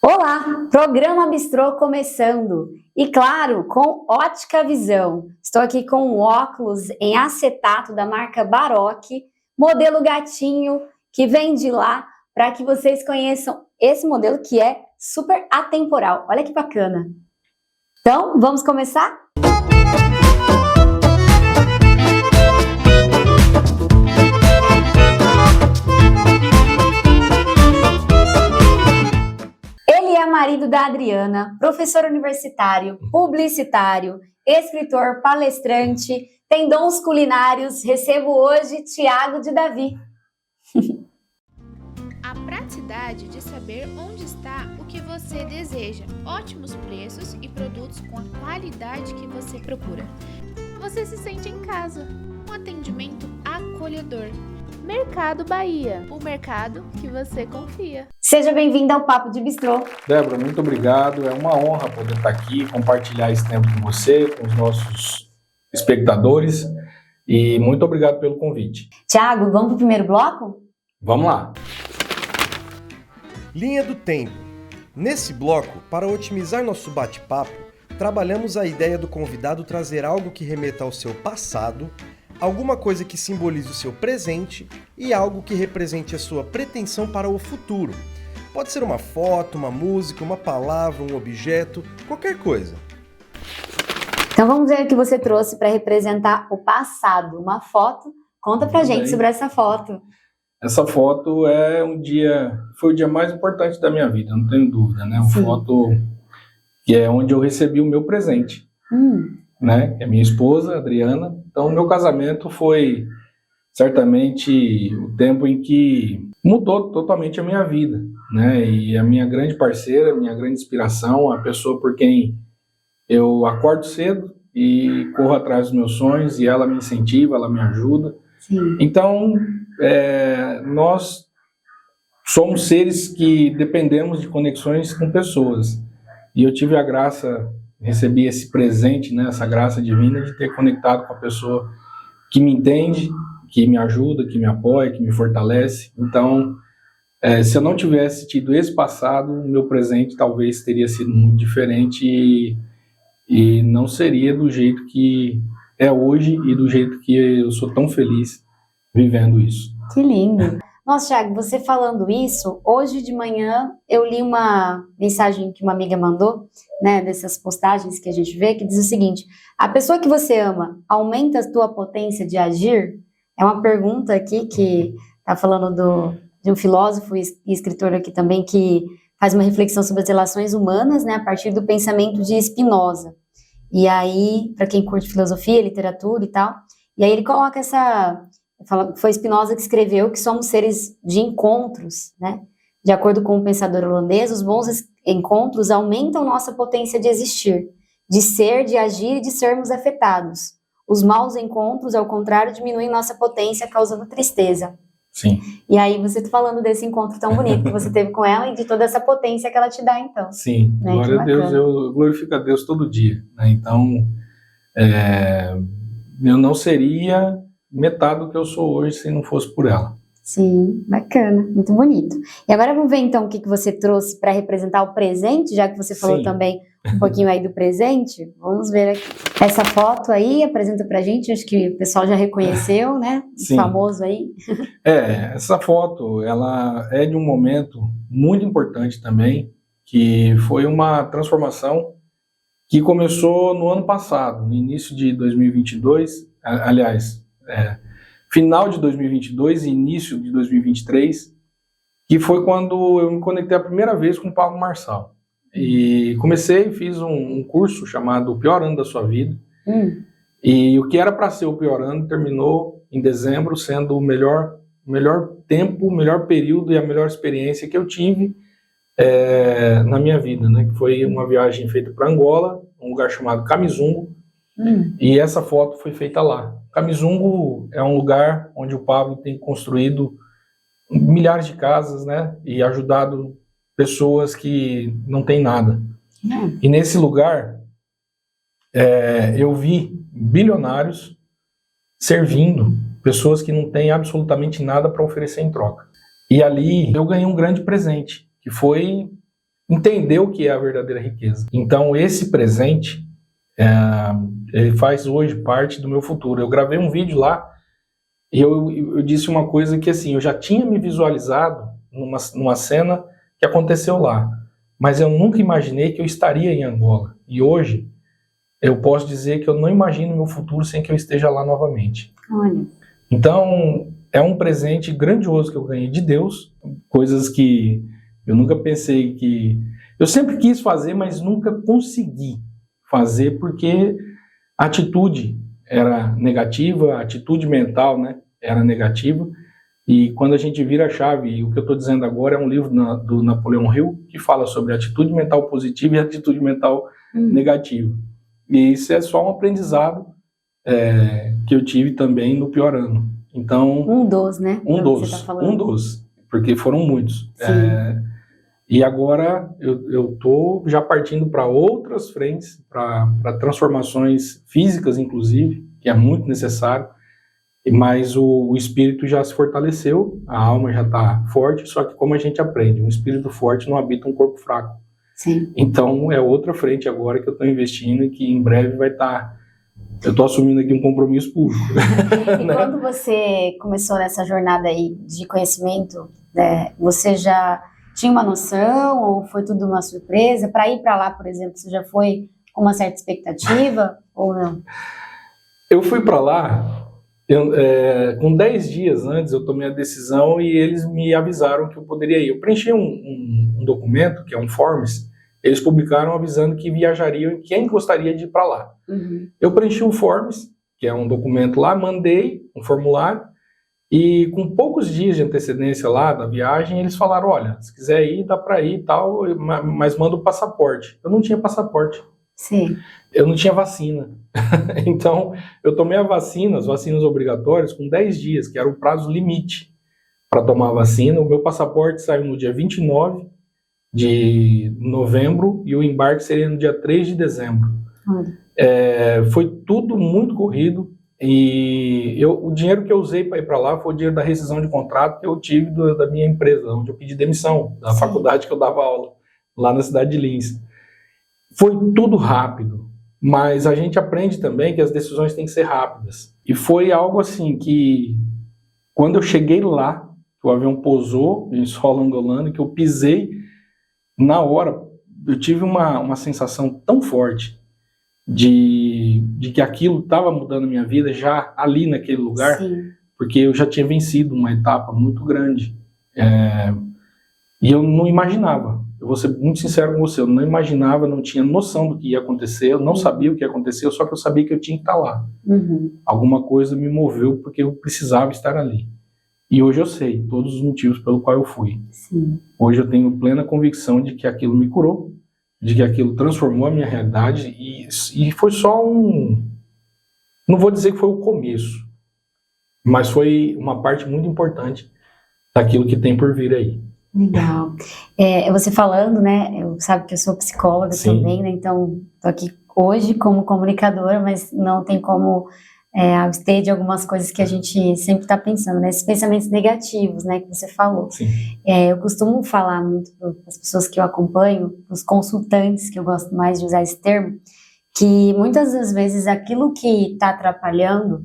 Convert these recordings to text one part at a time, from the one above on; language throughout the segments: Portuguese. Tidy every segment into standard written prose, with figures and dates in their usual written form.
Olá, programa Bistrô começando e claro, com ótica visão. Estou aqui com um óculos em acetato da marca Baroque, modelo gatinho, que vem de lá para que vocês conheçam esse modelo que é super atemporal. Olha que bacana. Então, vamos começar? Ele é marido da Adriana, professor universitário, publicitário, escritor, palestrante, tem dons culinários. Recebo hoje Thiago de Davi. A praticidade de saber onde está o que você deseja, ótimos preços e produtos com a qualidade que você procura. Você se sente em casa, um atendimento acolhedor. Mercado Bahia, o mercado que você confia. Seja bem-vinda ao Papo de Bistrô. Débora, muito obrigado. É uma honra poder estar aqui, compartilhar esse tempo com você, com os nossos espectadores. E muito obrigado pelo convite. Thiago, vamos para o primeiro bloco? Vamos lá. Linha do tempo. Nesse bloco, para otimizar nosso bate-papo, trabalhamos a ideia do convidado trazer algo que remeta ao seu passado, alguma coisa que simbolize o seu presente e algo que represente a sua pretensão para o futuro. Pode ser uma foto, uma música, uma palavra, um objeto, qualquer coisa. Então vamos ver o que você trouxe para representar o passado. Uma foto. Conta pra gente sobre essa foto. Essa foto foi o dia mais importante da minha vida, não tenho dúvida, né? Uma foto que é onde eu recebi o meu presente, né? É minha esposa, Adriana. Então, o meu casamento foi certamente o tempo em que mudou totalmente a minha vida, né? E a minha grande parceira, minha grande inspiração, a pessoa por quem eu acordo cedo e corro atrás dos meus sonhos e ela me incentiva, ela me ajuda. Sim. Então, nós somos seres que dependemos de conexões com pessoas. E eu tive a graça, recebi esse presente, né, essa graça divina de ter conectado com a pessoa que me entende, que me ajuda, que me apoia, que me fortalece. Então, se eu não tivesse tido esse passado, o meu presente talvez teria sido muito diferente e não seria do jeito que é hoje e do jeito que eu sou tão feliz vivendo isso. Que lindo! Nossa, Thiago, você falando isso, hoje de manhã eu li uma mensagem que uma amiga mandou, né, dessas postagens que a gente vê, que diz o seguinte: a pessoa que você ama aumenta a tua potência de agir? É uma pergunta aqui que está falando de um filósofo e escritor aqui também que faz uma reflexão sobre as relações humanas, né, a partir do pensamento de Spinoza. E aí, para quem curte filosofia, literatura e tal, e aí ele coloca foi Spinoza que escreveu que somos seres de encontros, né? De acordo com o pensador holandês, os bons encontros aumentam nossa potência de existir, de ser, de agir e de sermos afetados. Os maus encontros, ao contrário, diminuem nossa potência, causando tristeza. Sim. E aí você está falando desse encontro tão bonito que você teve com ela e de toda essa potência que ela te dá, então. Sim, né? Glória a Deus, eu glorifico a Deus todo dia, né? Então, eu não seria metade do que eu sou hoje se não fosse por ela. Sim, bacana, muito bonito. E agora vamos ver então o que você trouxe para representar o presente, já que você falou Sim. também um pouquinho aí do presente. Vamos ver aqui. Essa foto aí, apresenta pra gente, acho que o pessoal já reconheceu, né? Sim. Famoso aí. Essa foto, ela é de um momento muito importante também, que foi uma transformação que começou no ano passado, no início de 2022, aliás, final de 2022 e início de 2023, que foi quando eu me conectei a primeira vez com o Pablo Marçal. E fiz um curso chamado O Pior Ano da Sua Vida, e o que era para ser o pior ano terminou em dezembro sendo o melhor tempo, o melhor período e a melhor experiência que eu tive na minha vida, né? Que foi uma viagem feita para Angola, um lugar chamado Kamizungu, e essa foto foi feita lá. Kamizungu é um lugar onde o Pablo tem construído milhares de casas, né? E ajudado pessoas que não têm nada. E nesse lugar, eu vi bilionários servindo pessoas que não têm absolutamente nada para oferecer em troca. E ali eu ganhei um grande presente, que foi entender o que é a verdadeira riqueza. Então, esse presente, ele faz hoje parte do meu futuro. Eu gravei um vídeo lá e eu disse uma coisa que, assim, eu já tinha me visualizado numa cena que aconteceu lá, mas eu nunca imaginei que eu estaria em Angola. E hoje, eu posso dizer que eu não imagino meu futuro sem que eu esteja lá novamente. Olha. Então, é um presente grandioso que eu ganhei de Deus, coisas que eu nunca pensei que... Eu sempre quis fazer, mas nunca consegui fazer, porque a atitude era negativa, a atitude mental, né, era negativa, e quando a gente vira a chave, e o que eu estou dizendo agora é um livro do Napoleão Hill, que fala sobre atitude mental positiva e atitude mental negativa. E isso é só um aprendizado que eu tive também no pior ano. Então, Um dos, né? Um dos, porque foram muitos. E agora eu estou já partindo para outras frentes, para transformações físicas, inclusive, que é muito necessário, mas o espírito já se fortaleceu, a alma já está forte, só que como a gente aprende, um espírito forte não habita um corpo fraco. Sim. Então é outra frente agora que eu estou investindo e que em breve vai estar... Eu estou assumindo aqui um compromisso público. E quando você começou nessa jornada aí de conhecimento, né, você já tinha uma noção ou foi tudo uma surpresa? Para ir para lá, por exemplo, você já foi com uma certa expectativa ou não? Eu fui para lá, com 10 dias antes eu tomei a decisão e eles me avisaram que eu poderia ir. Eu preenchi um documento, que é um Forms, eles publicaram avisando que viajariam e quem gostaria de ir para lá. Eu preenchi um Forms, que é um documento lá, mandei um formulário, e com poucos dias de antecedência lá da viagem, eles falaram, olha, se quiser ir, dá para ir e tal, mas manda o passaporte. Eu não tinha passaporte. Sim. Eu não tinha vacina. Então, eu tomei as vacinas obrigatórias, com 10 dias, que era o prazo limite para tomar a vacina. O meu passaporte saiu no dia 29 de novembro e o embarque seria no dia 3 de dezembro. Foi tudo muito corrido e o dinheiro que eu usei para ir para lá foi o dinheiro da rescisão de contrato que eu tive da minha empresa, onde eu pedi demissão, da faculdade que eu dava aula, lá na cidade de Lins. Foi tudo rápido, mas a gente aprende também que as decisões têm que ser rápidas. E foi algo assim que, quando eu cheguei lá, o avião pousou em solo angolano, que eu pisei, na hora, eu tive uma sensação tão forte de que aquilo estava mudando a minha vida já ali naquele lugar, porque eu já tinha vencido uma etapa muito grande. E eu não imaginava, eu vou ser muito sincero com você, eu não imaginava, não tinha noção do que ia acontecer, eu não sabia o que ia acontecer, só que eu sabia que eu tinha que estar lá. Alguma coisa me moveu porque eu precisava estar ali. E hoje eu sei todos os motivos pelo qual eu fui. Hoje eu tenho plena convicção de que aquilo me curou, de que aquilo transformou a minha realidade e foi só não vou dizer que foi o começo, mas foi uma parte muito importante daquilo que tem por vir aí. Legal. Você falando, né, eu sabe que eu sou psicóloga também, né, então tô aqui hoje como comunicadora, mas não tem como abster de algumas coisas que a gente sempre está pensando, né? Esses pensamentos negativos, né, que você falou. Eu costumo falar muito para as pessoas que eu acompanho, os consultantes, que eu gosto mais de usar esse termo, que muitas das vezes aquilo que está atrapalhando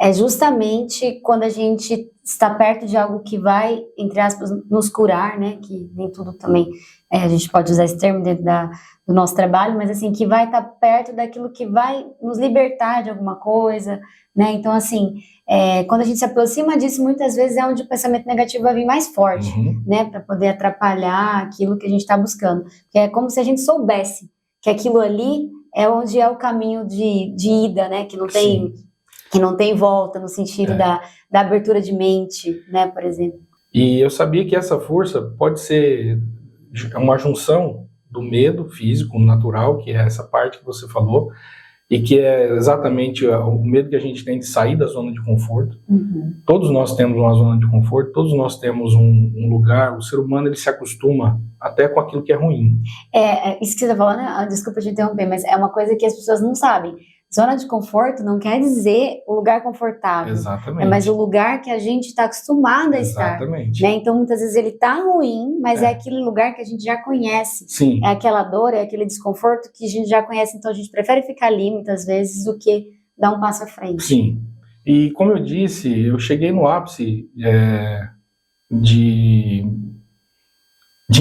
é justamente quando a gente está perto de algo que vai, entre aspas, nos curar, né, que nem tudo também a gente pode usar esse termo dentro do nosso trabalho, mas assim, que vai estar perto daquilo que vai nos libertar de alguma coisa, né, então assim, quando a gente se aproxima disso, muitas vezes é onde o pensamento negativo vai vir mais forte, né, para poder atrapalhar aquilo que a gente está buscando, que é como se a gente soubesse que aquilo ali é onde é o caminho de ida, né, que não tem volta, no sentido da abertura de mente, né, por exemplo. E eu sabia que essa força pode ser uma junção do medo físico, natural, que é essa parte que você falou, e que é exatamente o medo que a gente tem de sair da zona de conforto. Todos nós temos uma zona de conforto, todos nós temos um lugar, o ser humano ele se acostuma até com aquilo que é ruim. Isso que você está falando, desculpa te interromper, mas é uma coisa que as pessoas não sabem. Zona de conforto não quer dizer o lugar confortável. Exatamente. Mas o lugar que a gente está acostumado a estar. Exatamente. Né? Então, muitas vezes ele está ruim, mas é aquele lugar que a gente já conhece. Sim. É aquela dor, é aquele desconforto que a gente já conhece. Então, a gente prefere ficar ali, muitas vezes, do que dar um passo à frente. Sim. E, como eu disse, eu cheguei no ápice de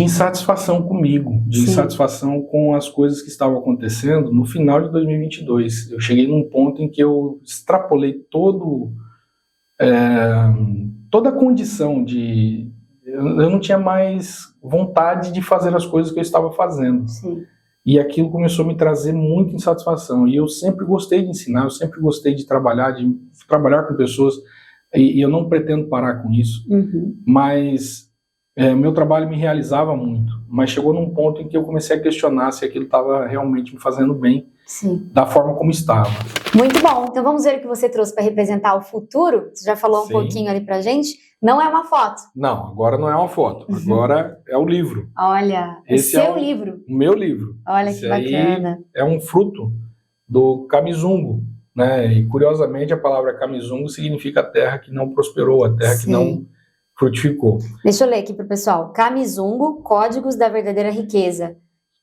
insatisfação comigo, de insatisfação com as coisas que estavam acontecendo no final de 2022. Eu cheguei num ponto em que eu extrapolei toda a condição de... Eu não tinha mais vontade de fazer as coisas que eu estava fazendo. Sim. E aquilo começou a me trazer muita insatisfação. E eu sempre gostei de ensinar, eu sempre gostei de trabalhar com pessoas, e eu não pretendo parar com isso. Mas... meu trabalho me realizava muito, mas chegou num ponto em que eu comecei a questionar se aquilo estava realmente me fazendo bem, da forma como estava. Muito bom, então vamos ver o que você trouxe para representar o futuro. Você já falou um pouquinho ali pra gente. Não é uma foto. Não, agora não é uma foto, agora é o livro. Olha, esse o seu livro. O meu livro. Olha esse que bacana. Aí é um fruto do Kamizungo, né? E curiosamente a palavra Kamizungo significa terra que não prosperou, a terra que não frutificou. Deixa eu ler aqui para o pessoal. Kamizungo, Códigos da Verdadeira Riqueza.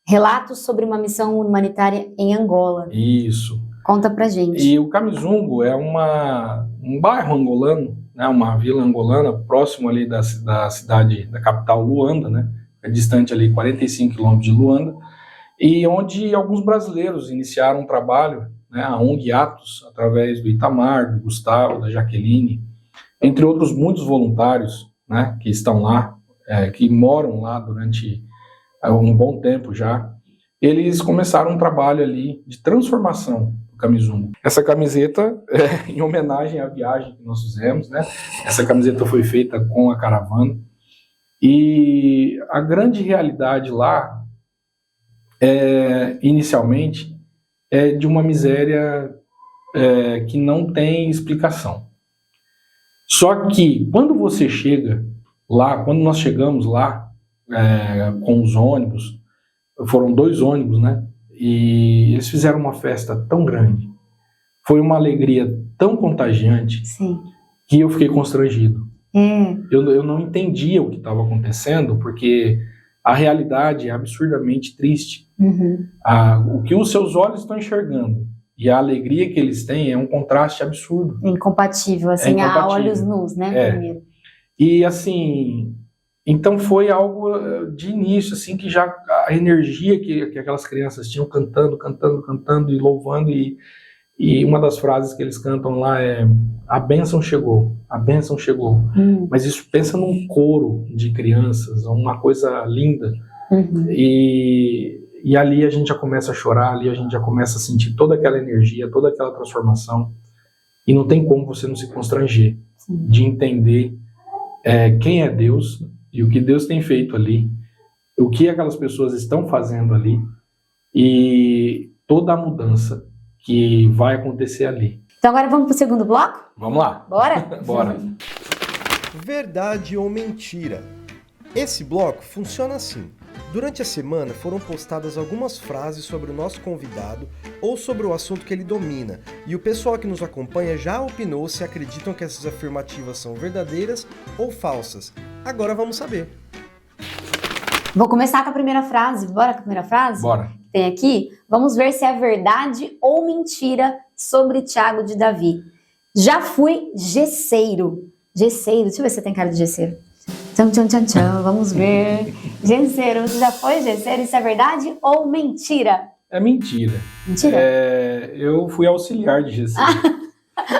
Relatos sobre uma missão humanitária em Angola. Isso. Conta pra gente. E o Kamizungo é um bairro angolano, né, uma vila angolana, próximo ali da cidade, da capital Luanda, né, é distante ali 45 quilômetros de Luanda, e onde alguns brasileiros iniciaram um trabalho, né, a ONG Atos, através do Itamar, do Gustavo, da Jaqueline, entre outros muitos voluntários, né, que estão lá, que moram lá durante um bom tempo já. Eles começaram um trabalho ali de transformação do Kamizungo. Essa camiseta é em homenagem à viagem que nós fizemos, né? Essa camiseta foi feita com a caravana. E a grande realidade lá, inicialmente, é de uma miséria que não tem explicação. Só que quando você chega lá, quando nós chegamos lá com os ônibus, foram 2 ônibus, né? E eles fizeram uma festa tão grande, foi uma alegria tão contagiante, que eu fiquei constrangido. Eu não entendia o que estava acontecendo, porque a realidade é absurdamente triste. O que os seus olhos estão enxergando e a alegria que eles têm é um contraste absurdo. Incompatível, assim, a olhos nus, né? Primeiro. E assim, então foi algo de início, assim, que já a energia que aquelas crianças tinham cantando e louvando, e uma das frases que eles cantam lá é: a bênção chegou, a bênção chegou. Mas isso, pensa num coro de crianças, uma coisa linda. E ali a gente já começa a chorar, ali a gente já começa a sentir toda aquela energia, toda aquela transformação. E não tem como você não se constranger de entender quem é Deus e o que Deus tem feito ali, o que aquelas pessoas estão fazendo ali e toda a mudança que vai acontecer ali. Então agora vamos para o segundo bloco? Vamos lá. Bora? Bora. Verdade ou mentira? Esse bloco funciona assim. Durante a semana foram postadas algumas frases sobre o nosso convidado ou sobre o assunto que ele domina, e o pessoal que nos acompanha já opinou se acreditam que essas afirmativas são verdadeiras ou falsas. Agora vamos saber. Vou começar com a primeira frase. Bora com a primeira frase? Bora. Tem aqui. Vamos ver se é verdade ou mentira sobre Thiago de Davi. Já fui gesseiro. Gesseiro, deixa eu ver se você tem cara de gesseiro. Tcham, tcham, tcham, tcham. Vamos ver. Gesseiro, você já foi gesseiro? Isso é verdade ou mentira? É mentira. Mentira? Eu fui auxiliar de gesseiro.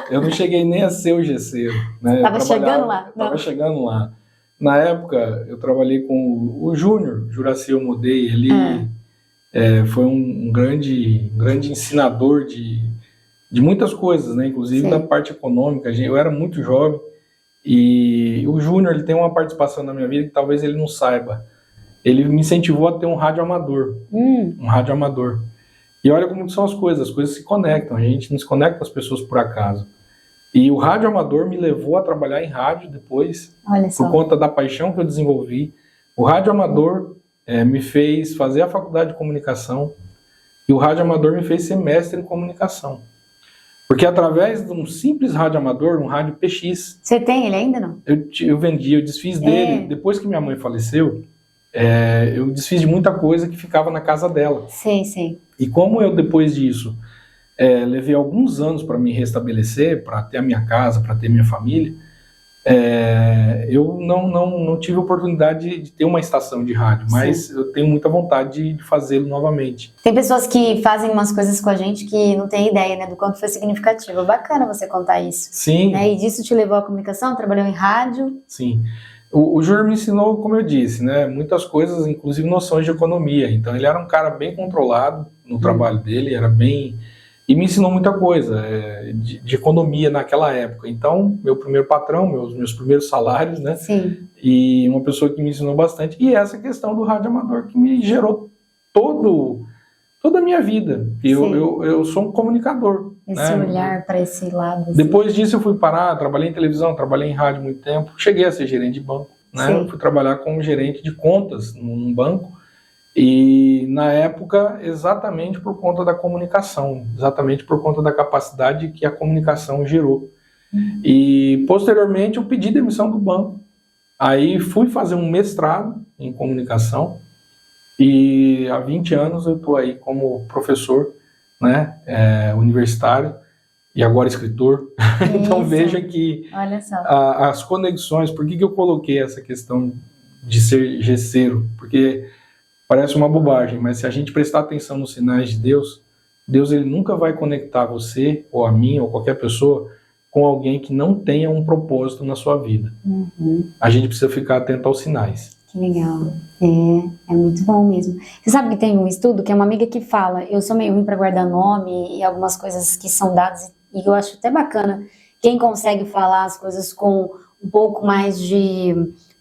Eu não cheguei nem a ser o gesseiro. Né? Tava chegando lá? Tava chegando lá. Na época, eu trabalhei com o Júnior, Juraci Omodei. Ele foi um grande ensinador de muitas coisas, né? Inclusive da parte econômica. Eu era muito jovem. E o Júnior, ele tem uma participação na minha vida que talvez ele não saiba. Ele me incentivou a ter um rádio amador. Um rádio amador. E olha como são as coisas se conectam. A gente não se conecta com as pessoas por acaso. E o rádio amador me levou a trabalhar em rádio depois, por conta da paixão que eu desenvolvi. O rádio amador me fez fazer a faculdade de comunicação, e o rádio amador me fez ser mestre em comunicação. Porque através de um simples rádio amador, um rádio PX... Você tem ele ainda, não? Eu vendi, eu desfiz dele. Depois que minha mãe faleceu, eu desfiz de muita coisa que ficava na casa dela. Sim. E como eu, depois disso, levei alguns anos para me restabelecer, para ter a minha casa, para ter minha família, eu não tive oportunidade de ter uma estação de rádio, mas eu tenho muita vontade de fazê-lo novamente. Tem pessoas que fazem umas coisas com a gente que não tem ideia, né, do quanto foi significativo. Bacana você contar isso. Sim. Né? E disso te levou à comunicação, trabalhou em rádio. Sim. O Júnior me ensinou, como eu disse, né, muitas coisas, inclusive noções de economia. Então ele era um cara bem controlado no trabalho dele, era bem... E me ensinou muita coisa de economia naquela época. Então, meu primeiro patrão, meus primeiros salários, né? Sim. E uma pessoa que me ensinou bastante. E essa questão do rádio amador que me gerou toda a minha vida. Eu sou um comunicador. Esse olhar para esse lado. Assim. Depois disso eu fui parar, trabalhei em televisão, trabalhei em rádio muito tempo. Cheguei a ser gerente de banco. Né? Eu fui trabalhar como gerente de contas num banco. E na época, exatamente por conta da comunicação, exatamente por conta da capacidade que a comunicação gerou. E posteriormente eu pedi demissão do banco. Aí fui fazer um mestrado em comunicação e há 20 anos eu estou aí como professor, né, universitário e agora escritor. Então veja que as conexões, por que eu coloquei essa questão de ser gesseiro? Porque parece uma bobagem, mas se a gente prestar atenção nos sinais de Deus, Deus ele nunca vai conectar você, ou a mim, ou qualquer pessoa, com alguém que não tenha um propósito na sua vida. A gente precisa ficar atento aos sinais. Que legal. É muito bom mesmo. Você sabe que tem um estudo que é uma amiga que fala, eu sou meio ruim para guardar nome e algumas coisas que são dadas, e eu acho até bacana quem consegue falar as coisas com um pouco mais de...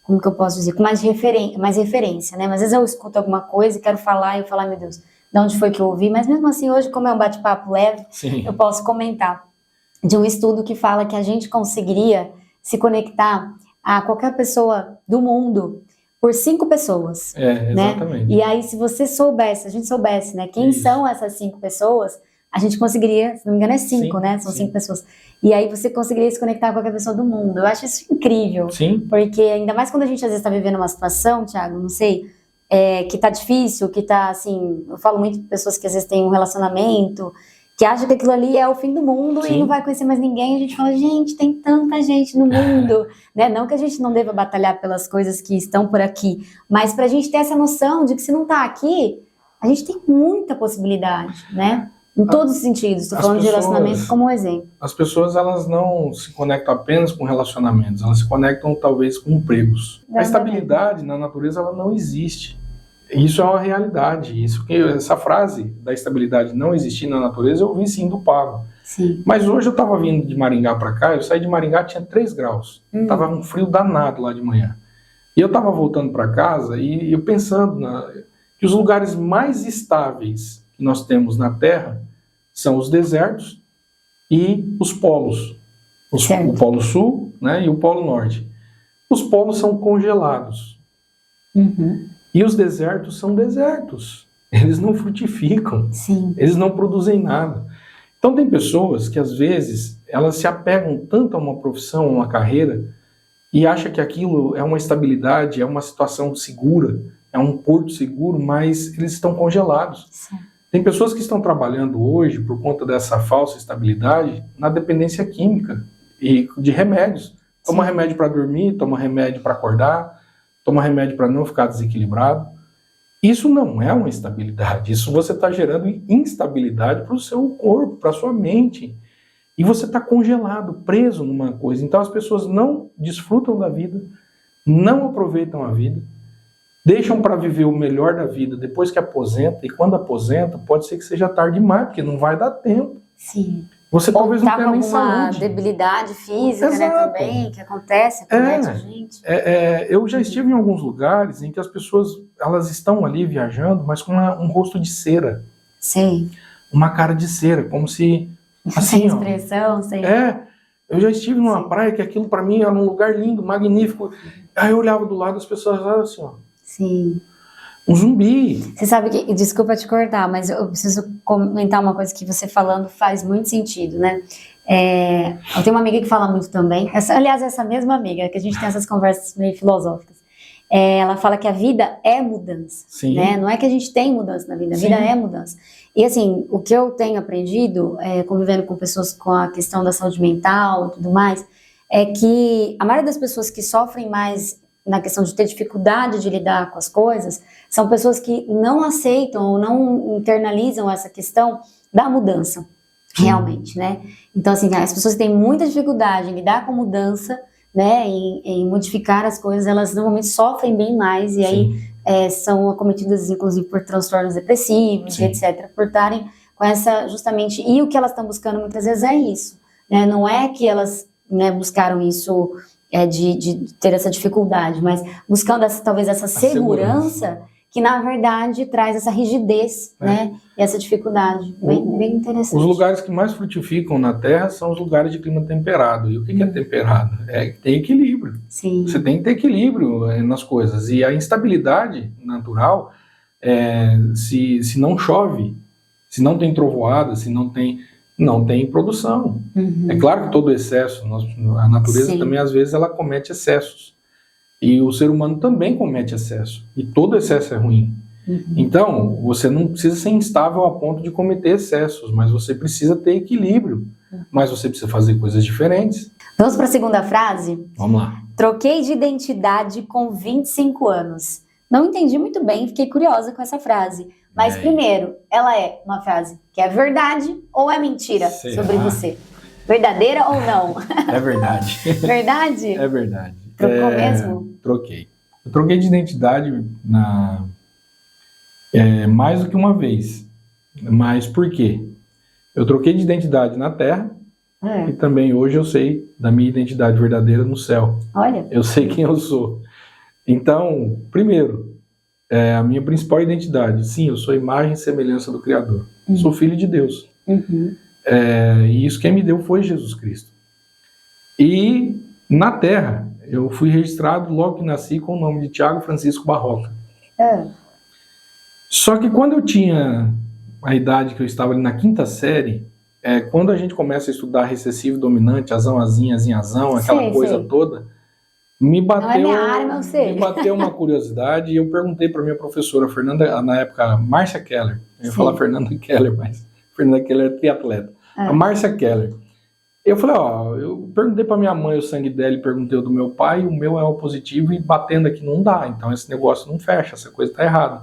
como que eu posso dizer, com mais referência, né? Mas às vezes eu escuto alguma coisa e quero falar, e eu falo, meu Deus, de onde foi que eu ouvi? Mas mesmo assim, hoje, como é um bate-papo leve, eu posso comentar de um estudo que fala que a gente conseguiria se conectar a qualquer pessoa do mundo por 5 pessoas. Exatamente. Né? E aí, se você soubesse, se a gente soubesse, né, quem são essas 5 pessoas, a gente conseguiria, se não me engano é 5, né? São 5 pessoas. E aí você conseguiria se conectar com qualquer pessoa do mundo. Eu acho isso incrível. Porque ainda mais quando a gente às vezes está vivendo uma situação, Thiago, não sei, que tá difícil, que tá assim... Eu falo muito de pessoas que às vezes têm um relacionamento, que acham que aquilo ali é o fim do mundo e não vai conhecer mais ninguém. A gente fala, gente, tem tanta gente no mundo. Né? Não que a gente não deva batalhar pelas coisas que estão por aqui, mas pra gente ter essa noção de que se não tá aqui, a gente tem muita possibilidade, né? Em todos os sentidos, estou falando de relacionamento como um exemplo. As pessoas, elas não se conectam apenas com relacionamentos, elas se conectam talvez com empregos. A estabilidade na natureza, ela não existe. Isso é uma realidade. Essa frase da estabilidade não existir na natureza, eu ouvi sim do Pablo. Mas hoje eu estava vindo de Maringá para cá, eu saí de Maringá, tinha 3 graus. Estava um frio danado lá de manhã. E eu estava voltando para casa e eu pensando que os lugares mais estáveis que nós temos na Terra são os desertos e os polos. O Polo Sul, né, e o Polo Norte. Os polos são congelados. E os desertos são desertos. Eles não frutificam. Eles não produzem nada. Então tem pessoas que às vezes elas se apegam tanto a uma profissão, a uma carreira, e acham que aquilo é uma estabilidade, é uma situação segura, é um porto seguro, mas eles estão congelados. Tem pessoas que estão trabalhando hoje, por conta dessa falsa estabilidade, na dependência química e de remédios. Toma remédio para dormir, toma remédio para acordar, toma remédio para não ficar desequilibrado. Isso não é uma estabilidade. Isso você está gerando instabilidade para o seu corpo, para a sua mente. E você está congelado, preso numa coisa. Então as pessoas não desfrutam da vida, não aproveitam a vida, deixam para viver o melhor da vida depois que aposenta, e quando aposenta, pode ser que seja tarde demais, porque não vai dar tempo. Você talvez não tenha nem saúde. Debilidade física, né, também, que acontece, acomete a gente. Eu já estive em alguns lugares em que as pessoas, elas estão ali viajando, mas com um rosto de cera. Uma cara de cera, como se... Assim, sem expressão, sem... Eu já estive numa praia que aquilo para mim era um lugar lindo, magnífico. Aí eu olhava do lado, as pessoas olhavam assim, ó. Um zumbi. Você sabe que, desculpa te cortar, mas eu preciso comentar uma coisa que você falando faz muito sentido, né? Eu tenho uma amiga que fala muito também, aliás, essa mesma amiga, que a gente tem essas conversas meio filosóficas. Ela fala que a vida é mudança, Sim. né? Não é que a gente tem mudança na vida, a vida é mudança. E assim, o que eu tenho aprendido, convivendo com pessoas com a questão da saúde mental e tudo mais, é que a maioria das pessoas que sofrem mais na questão de ter dificuldade de lidar com as coisas, são pessoas que não aceitam ou não internalizam essa questão da mudança, realmente, né? Então, assim, as pessoas que têm muita dificuldade em lidar com mudança, né, em modificar as coisas, elas normalmente sofrem bem mais e aí são acometidas, inclusive, por transtornos depressivos, etc., por estarem com essa, justamente, e o que elas estão buscando muitas vezes é isso, né? Não é que elas, né, buscaram isso de ter essa dificuldade, mas buscando talvez essa segurança que na verdade traz essa rigidez, né, e essa dificuldade, bem interessante. Os lugares que mais frutificam na Terra são os lugares de clima temperado. E o que é temperado? Tem equilíbrio. Sim. Você tem que ter equilíbrio nas coisas. E a instabilidade natural, se não chove, se não tem trovoada, se não tem produção. É claro que todo excesso, a natureza também às vezes ela comete excessos. E o ser humano também comete excesso. E todo excesso é ruim. Então, você não precisa ser instável a ponto de cometer excessos, mas você precisa ter equilíbrio. Mas você precisa fazer coisas diferentes. Vamos para a segunda frase? Vamos lá. Troquei de identidade com 25 anos. Não entendi muito bem, fiquei curiosa com essa frase. Mas primeiro, ela é uma frase que é verdade ou é mentira sobre você? Verdadeira ou não? É verdade. Verdade? É verdade. Trocou mesmo? Troquei. Eu troquei de identidade mais do que uma vez. Mas por quê? Eu troquei de identidade na Terra e também hoje eu sei da minha identidade verdadeira no céu. Olha. Eu sei quem eu sou. Então, primeiro, a minha principal identidade. Sim, eu sou a imagem e semelhança do Criador. Sou filho de Deus. E isso quem me deu foi Jesus Cristo. E na Terra, eu fui registrado logo que nasci com o nome de Tiago Francisco Barroca. Só que quando eu tinha a idade que eu estava ali na 5ª série, quando a gente começa a estudar recessivo dominante, azão, azinho, azinho, azão, aquela coisa toda, me bateu uma curiosidade e eu perguntei para minha professora, Fernanda, na época, Márcia Keller. Eu ia falar Fernanda Keller, mas Fernanda Keller é triatleta. A Márcia Keller. Eu falei, eu perguntei para minha mãe o sangue dela e perguntei o do meu pai, o meu é O positivo e batendo aqui não dá, então esse negócio não fecha, essa coisa tá errada.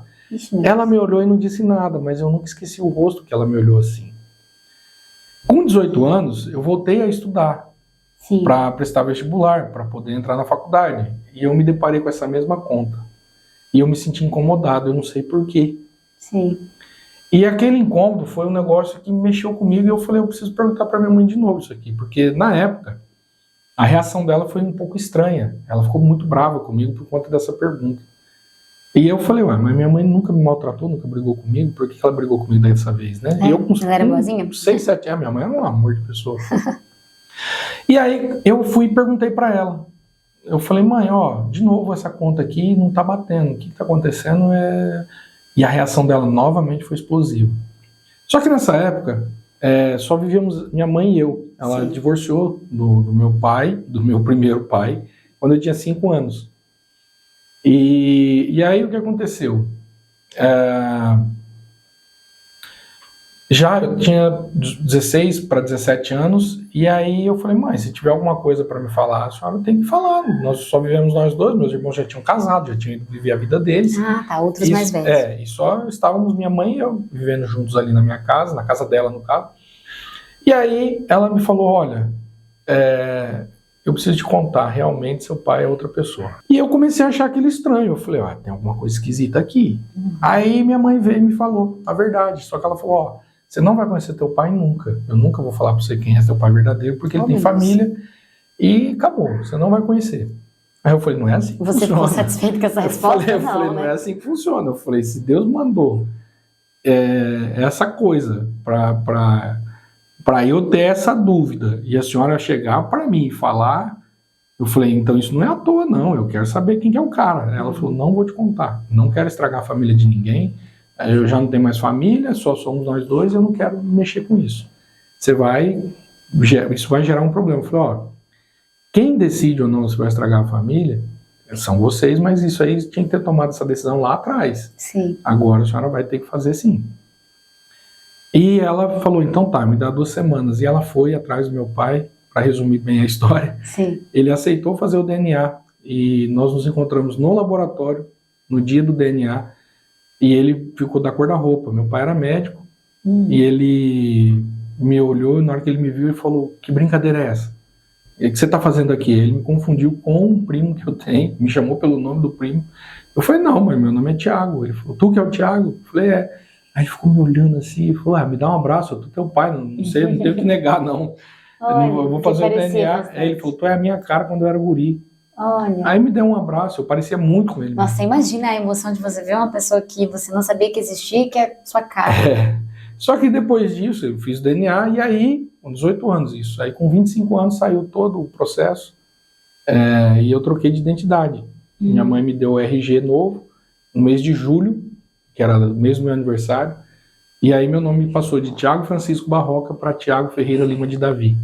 Ela me olhou e não disse nada, mas eu nunca esqueci o rosto que ela me olhou assim. Com 18 anos, eu voltei a estudar para prestar vestibular, para poder entrar na faculdade. E eu me deparei com essa mesma conta. E eu me senti incomodado, eu não sei porquê. E aquele incômodo foi um negócio que mexeu comigo e eu falei, eu preciso perguntar para minha mãe de novo isso aqui. Porque na época, a reação dela foi um pouco estranha. Ela ficou muito brava comigo por conta dessa pergunta. E eu falei, mas minha mãe nunca me maltratou, nunca brigou comigo, por que ela brigou comigo dessa vez, né? Ela era boazinha? 6, 7 anos, minha mãe era um amor de pessoa. E aí eu fui e perguntei para ela. Eu falei, mãe, de novo essa conta aqui não tá batendo, o que tá acontecendo E a reação dela novamente foi explosiva. Só que nessa época, só vivíamos minha mãe e eu. Ela divorciou do meu pai, do meu primeiro pai, quando eu tinha 5 anos. E aí o que aconteceu? Já eu tinha 16 para 17 anos, e aí eu falei, mãe, se tiver alguma coisa para me falar, a senhora tem que falar. Nós só vivemos nós dois, meus irmãos já tinham casado, já tinham ido viver a vida deles. Outros mais velhos. E só estávamos minha mãe e eu vivendo juntos ali na minha casa, na casa dela no caso. E aí ela me falou, olha, eu preciso te contar, realmente seu pai é outra pessoa. E eu comecei a achar aquilo estranho, eu falei, tem alguma coisa esquisita aqui. Aí minha mãe veio e me falou a verdade, só que ela falou, você não vai conhecer teu pai nunca. Eu nunca vou falar pra você quem é teu pai verdadeiro, porque ele tem família e acabou, você não vai conhecer. Aí eu falei, não é assim que funciona. Você ficou satisfeito com essa resposta? Eu falei, não é assim que funciona. Eu falei, se Deus mandou essa coisa pra eu ter essa dúvida e a senhora chegar para mim e falar, Eu falei, então isso não é à toa, não. Eu quero saber quem que é o cara. Ela falou, não vou te contar. Não quero estragar a família de ninguém. Eu já não tenho mais família, só somos nós dois, eu não quero mexer com isso. Isso vai gerar um problema. Eu falei, ó, quem decide ou não se vai estragar a família são vocês, mas isso aí tinha que ter tomado essa decisão lá atrás. Sim. Agora a senhora vai ter que fazer sim. E ela falou, então tá, me dá 2 semanas. E ela foi atrás do meu pai, para resumir bem a história. Sim. Ele aceitou fazer o DNA e nós nos encontramos no laboratório no dia do DNA e ele ficou da cor da roupa. Meu pai era médico e ele me olhou e na hora que ele me viu ele falou, que brincadeira é essa? O que você está fazendo aqui? Ele me confundiu com um primo que eu tenho, me chamou pelo nome do primo. Eu falei, não, mas meu nome é Tiago. Ele falou, tu que é o Tiago? Eu falei, é. Aí ele ficou me olhando assim e falou, me dá um abraço, eu tô teu pai, não sei, não tenho que negar não. Eu vou fazer o DNA. Aí ele falou, tu é a minha cara quando eu era guri. Olha. Aí me deu um abraço, eu parecia muito com ele. Nossa, imagina a emoção de você ver uma pessoa que você não sabia que existia, que é sua cara. Só que depois disso, eu fiz o DNA e aí, com 18 anos isso, aí com 25 anos saiu todo o processo e eu troquei de identidade. Minha mãe me deu o RG novo, no mês de julho, que era o mesmo meu aniversário, e aí meu nome passou de Tiago Francisco Barroca para Tiago Ferreira Lima de Davi.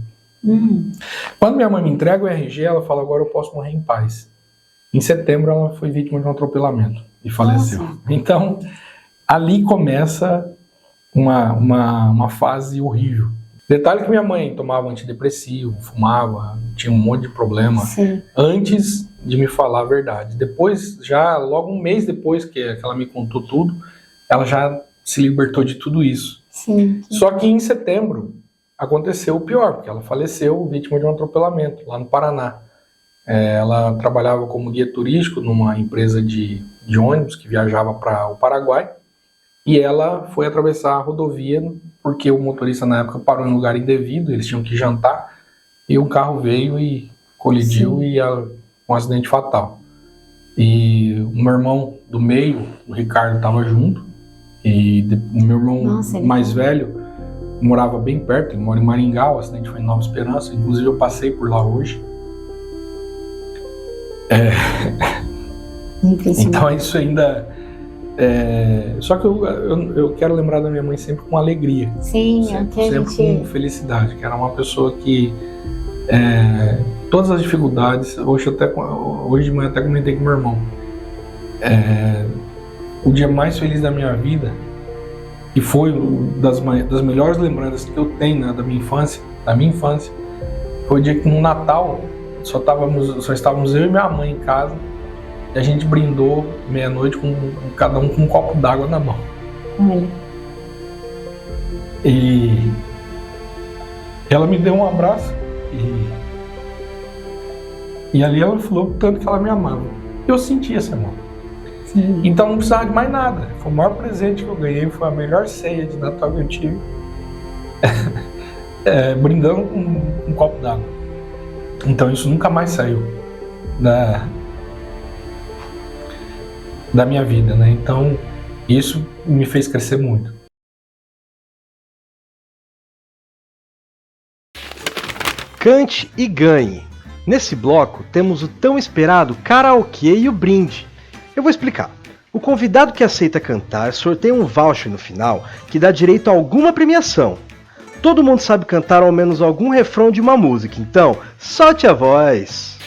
Quando minha mãe me entrega o RG, ela fala, agora eu posso morrer em paz. Em setembro ela foi vítima de um atropelamento e faleceu. Nossa. Então, ali começa uma fase horrível. Detalhe que minha mãe tomava antidepressivo, fumava, tinha um monte de problema. Sim. Antes de me falar a verdade. Depois, já logo um mês depois que ela me contou tudo, ela já se libertou de tudo isso. Sim. Só que em setembro aconteceu o pior, porque ela faleceu vítima de um atropelamento lá no Paraná. Ela trabalhava como guia turístico numa empresa de ônibus que viajava para o Paraguai e ela foi atravessar a rodovia porque o motorista na época parou em um lugar indevido, eles tinham que jantar e um carro veio e colidiu. Sim. E um acidente fatal. E o meu irmão do meio, o Ricardo, estava junto e o meu irmão mais velho morava bem perto, ele mora em Maringá, o acidente foi em Nova Esperança, inclusive eu passei por lá hoje. Então isso ainda... Só que eu quero lembrar da minha mãe sempre com alegria. Sim, sempre com felicidade, que era uma pessoa que todas as dificuldades, hoje de manhã até comentei com meu irmão, o dia mais feliz da minha vida, e foi das melhores lembranças que eu tenho, né, da minha infância, foi o dia que no Natal só estávamos eu e minha mãe em casa e a gente brindou meia-noite com cada um com um copo d'água na mão. Olha. E ela me deu um abraço e ali ela falou tanto que ela me amava. Eu senti esse amor. Sim. Então não precisava de mais nada. Foi o maior presente que eu ganhei, foi a melhor ceia de Natal que eu tive. Brindando com um copo d'água. Então isso nunca mais saiu da minha vida, né? Então isso me fez crescer muito. Cante e ganhe. Nesse bloco temos o tão esperado karaokê e o brinde. Eu vou explicar. O convidado que aceita cantar sorteia um voucher no final que dá direito a alguma premiação. Todo mundo sabe cantar ao menos algum refrão de uma música, então solte a voz!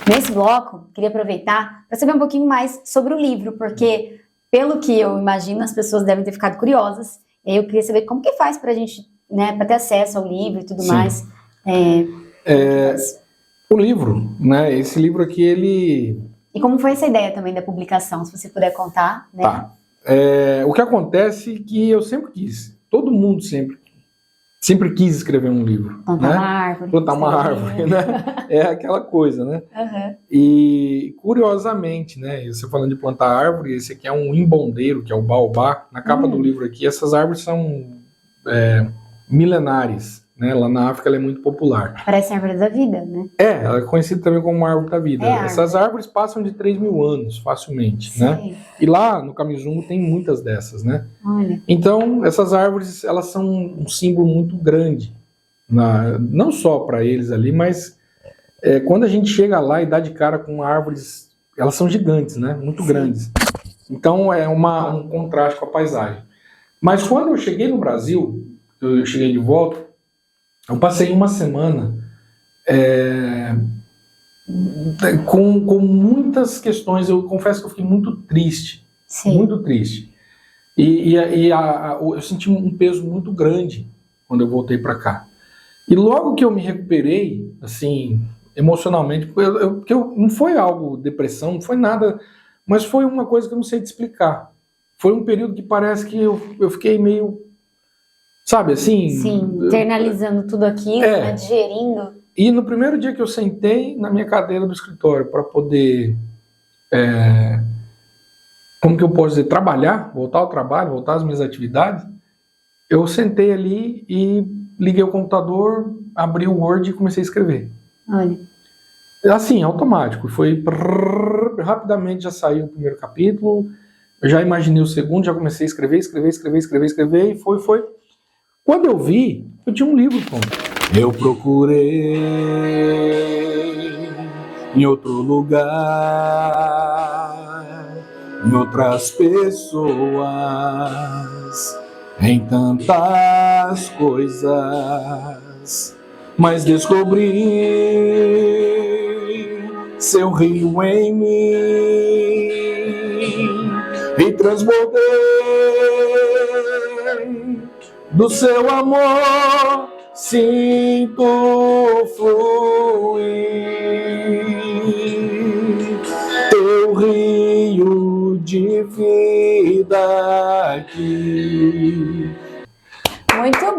Nesse bloco, queria aproveitar para saber um pouquinho mais sobre o livro, porque, pelo que eu imagino, as pessoas devem ter ficado curiosas. E aí eu queria saber como que faz para a gente, né, para ter acesso ao livro e tudo Sim. mais. O livro, né, esse livro aqui, ele... E como foi essa ideia também da publicação, se você puder contar, né? Tá. O que acontece é que eu sempre quis, todo mundo sempre quis escrever um livro. Plantar né? uma árvore. Plantar uma árvore, né? É aquela coisa, né? Uhum. E, curiosamente, né? Você falando de plantar árvore, esse aqui é um imbondeiro, que é o baobá. Na capa do livro aqui, essas árvores são milenares. Né? Lá na África ela é muito popular. Parece a árvore da vida, né? Ela é conhecida também como árvore da vida. Essas árvores passam de 3.000 anos, facilmente. Sim. Né? E lá no Kamizungo tem muitas dessas, né? Olha. Então, essas árvores, elas são um símbolo muito grande. Não só para eles ali, mas Quando a gente chega lá e dá de cara com árvores, elas são gigantes, né? Muito grandes. Então é um contraste com a paisagem. Mas quando eu cheguei no Brasil, eu cheguei de volta, eu passei uma semana com muitas questões. Eu confesso que eu fiquei muito triste. Sim. Muito triste. Eu senti um peso muito grande quando eu voltei para cá. E logo que eu me recuperei, assim, emocionalmente, porque não foi algo depressão, não foi nada, mas foi uma coisa que eu não sei te explicar. Foi um período que parece que eu fiquei meio, sabe, assim... Sim, internalizando tudo aquilo, né, digerindo. E no primeiro dia que eu sentei na minha cadeira do escritório para poder... como que eu posso dizer, trabalhar, voltar ao trabalho, voltar às minhas atividades, eu sentei ali e liguei o computador, abri o Word e comecei a escrever. Olha. Assim, automático. Foi rapidamente já saiu o primeiro capítulo, eu já imaginei o segundo, já comecei a escrever e foi. Quando eu vi, eu tinha um livro pronto. Eu procurei em outro lugar, em outras pessoas, em tantas coisas, mas descobri seu rio em mim e transbordei do seu amor, sinto fluir teu rio de vida aqui. Muito bom!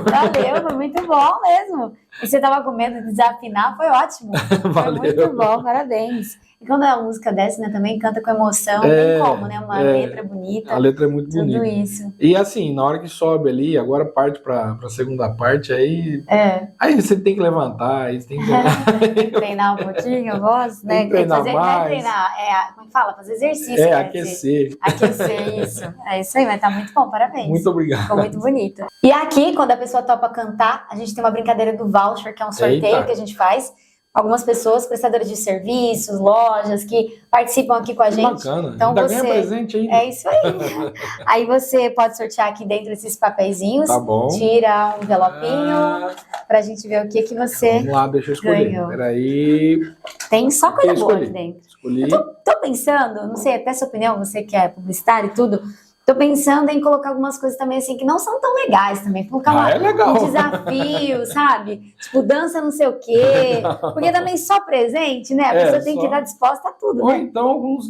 Valeu, foi muito bom mesmo. E você tava com medo de desafinar, foi ótimo. Valeu. Foi muito bom, parabéns. E quando a música desce, né, também canta com emoção, tem como, né? Uma letra bonita. A letra é muito bonita. Tudo isso. E assim, na hora que sobe ali, agora parte pra segunda parte, aí você tem que levantar, aí você tem que... Tem que treinar um pouquinho a voz, né? Tem que treinar fazer, mais. Como fala? Fazer exercício. Aquecer. Aquecer, isso. É isso aí, mas tá muito bom, parabéns. Muito obrigado. Ficou muito bonito. E aqui, quando a pessoa topa cantar, a gente tem uma brincadeira do voucher, que é um sorteio que a gente faz. Algumas pessoas, prestadoras de serviços, lojas, que participam aqui com a gente. Bacana. Então Ainda ganha presente ainda. É isso aí. Aí você pode sortear aqui dentro desses papeizinhos. Tá bom. Tira um envelopinho pra gente ver o que você Vamos lá, deixa eu escolher. ganhou. Peraí. Tem só coisa boa aqui dentro. Escolhi. Eu tô pensando, não sei, até sua opinião, você que é publicitário e tudo, tô pensando em colocar algumas coisas também assim que não são tão legais também. Colocar legal. um desafio, sabe? Tipo, dança não sei o quê. Porque também só presente, né? A pessoa tem que estar disposta a tudo, Ou né? então alguns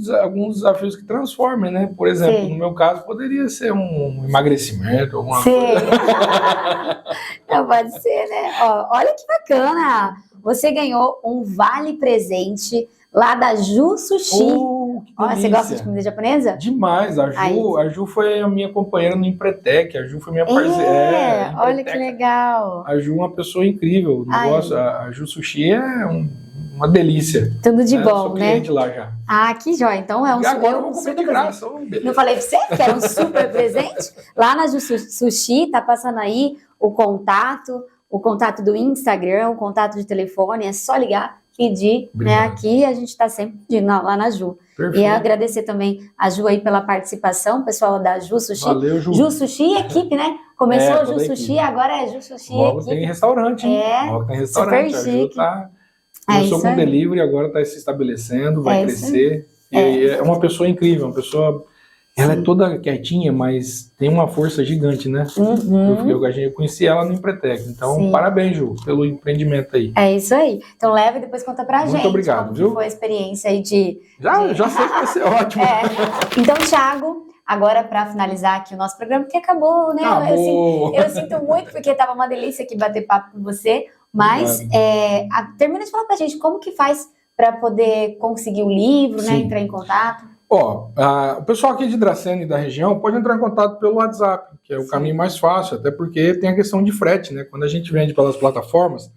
desafios que transformem, né? Por exemplo, no meu caso, poderia ser um emagrecimento, alguma coisa. Não, pode ser, né? Ó, olha que bacana! Você ganhou um vale presente lá da Ju Sushi. Olha, você gosta de comida japonesa? Demais. A Ju foi a minha companheira no Empretec. A Ju foi minha parceira. Olha que legal. A Ju é uma pessoa incrível. O negócio, a Ju Sushi é uma delícia. Tudo de bom, sou cliente né? lá já. Ah, que jóia. Então é um E agora eu vou super comer de graça. Não falei pra você que era um super presente? Lá na Ju Sushi, tá passando aí o contato do Instagram, o contato de telefone, é só ligar, pedir, né? Aqui a gente tá sempre pedindo lá na Ju. Perfeito. E agradecer também a Ju aí pela participação, pessoal da Ju Sushi. Valeu, Ju. Ju Sushi e equipe, né? Começou a Ju Sushi, agora é Ju Sushi e Logo equipe. tem restaurante, hein? Logo tem restaurante. Super A Ju chique. começou com delivery, agora está se estabelecendo, vai crescer. E é uma pessoa incrível, uma pessoa... Ela é toda quietinha, mas tem uma força gigante, né? Eu conheci ela no Empretec. Então, parabéns, Ju, pelo empreendimento aí. É isso aí. Então, leva e depois conta pra gente. Muito obrigado, como viu? foi a experiência aí de... Já sei que vai ser ótimo. Então, Thiago, agora para finalizar aqui o nosso programa, porque acabou, né? Acabou. Eu sinto muito, porque tava uma delícia aqui bater papo com você. Mas, termina de falar pra gente como que faz para poder conseguir o livro, né? Entrar em contato. O pessoal aqui de Dracena e da região pode entrar em contato pelo WhatsApp, que é o caminho mais fácil, até porque tem a questão de frete, né? Quando a gente vende pelas plataformas,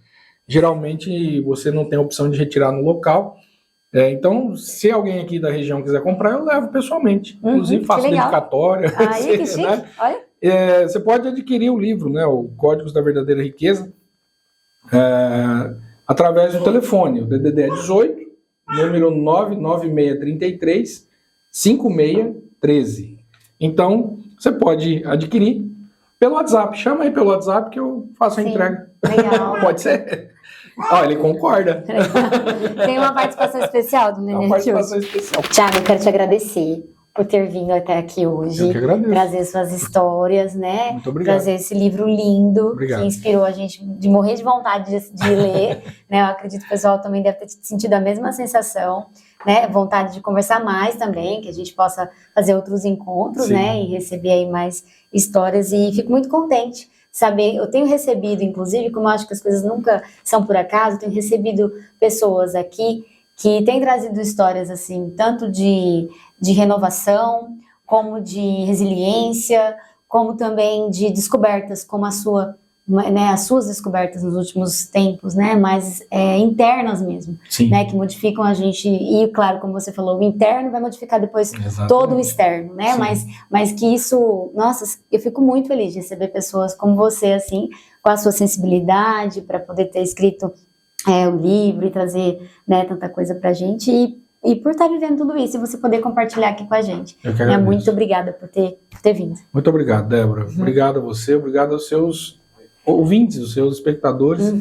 geralmente você não tem a opção de retirar no local. Então, se alguém aqui da região quiser comprar, eu levo pessoalmente. Inclusive, faço dedicatória. Aí, que chique. Né? Olha. Você pode adquirir o livro, né? O Códigos da Verdadeira Riqueza. através do telefone. O DDD é 18, número 99633-5613. Então, você pode adquirir pelo WhatsApp. Chama aí pelo WhatsApp que eu faço a entrega. Legal. Pode ser? Ele concorda. Tem uma participação especial do Nenê. Uma participação especial. Thiago, eu quero te agradecer por ter vindo até aqui hoje. Eu que agradeço. Trazer suas histórias, né? Muito obrigado. Trazer esse livro lindo, Obrigado. que inspirou a gente de morrer de vontade de ler, né? Eu acredito que o pessoal também deve ter sentido a mesma sensação, né? Vontade de conversar mais também, que a gente possa fazer outros encontros, Sim. né? E receber aí mais histórias, e fico muito contente saber, eu tenho recebido, inclusive, como eu acho que as coisas nunca são por acaso, eu tenho recebido pessoas aqui que têm trazido histórias, assim, tanto de renovação, como de resiliência, como também de descobertas, como a sua, né, as suas descobertas nos últimos tempos, né, mais internas mesmo, Sim. né, que modificam a gente, e claro, como você falou, o interno vai modificar depois Exatamente. todo o externo, né, mas que isso, nossa, eu fico muito feliz de receber pessoas como você, assim, com a sua sensibilidade, para poder ter escrito o livro e trazer, né, tanta coisa pra gente, e por estar vivendo tudo isso, e você poder compartilhar aqui com a gente. Eu que agradeço. Muito obrigada por ter vindo. Muito obrigado, Débora. Obrigado a você, obrigado aos seus ouvintes, os seus espectadores.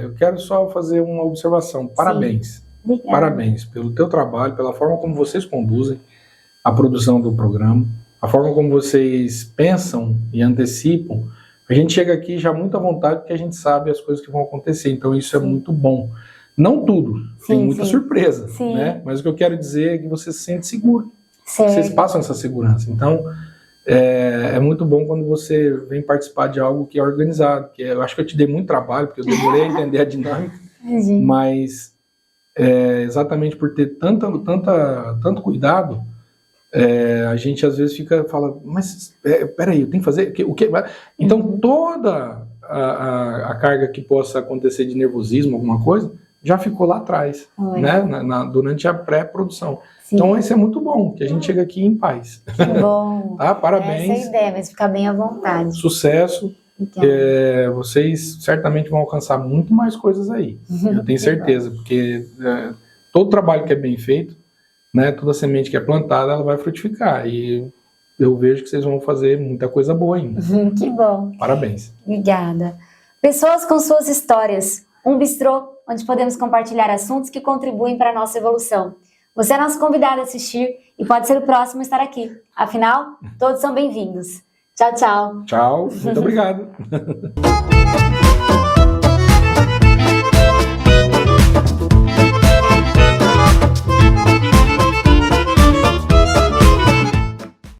Eu quero só fazer uma observação. Parabéns. Obrigada. Parabéns pelo teu trabalho, pela forma como vocês conduzem a produção do programa, a forma como vocês pensam e antecipam. A gente chega aqui já muito à vontade porque a gente sabe as coisas que vão acontecer, então isso é muito bom. Não tudo, tem muita surpresa, né? Mas o que eu quero dizer é que você se sente seguro. Certo. Vocês passam essa segurança. Então, é muito bom quando você vem participar de algo que é organizado. Que eu acho que eu te dei muito trabalho, porque eu demorei a entender a dinâmica, mas exatamente por ter tanto cuidado, a gente às vezes fala, mas peraí, eu tenho que fazer o que? Então, toda a carga que possa acontecer de nervosismo, alguma coisa, já ficou lá atrás, né? Durante a pré-produção. Então, isso é muito bom, que a gente chega aqui em paz. Que bom. Tá? Parabéns. Essa é a ideia, mas ficar bem à vontade. Sucesso. Vocês certamente vão alcançar muito mais coisas aí. Eu tenho certeza, porque todo trabalho que é bem feito, né, toda semente que é plantada, ela vai frutificar. E eu vejo que vocês vão fazer muita coisa boa ainda. Que bom. Parabéns. Obrigada. Pessoas com suas histórias. Um bistrô onde podemos compartilhar assuntos que contribuem para a nossa evolução. Você é nosso convidado a assistir e pode ser o próximo a estar aqui. Afinal, todos são bem-vindos. Tchau, tchau. Tchau. Muito obrigado.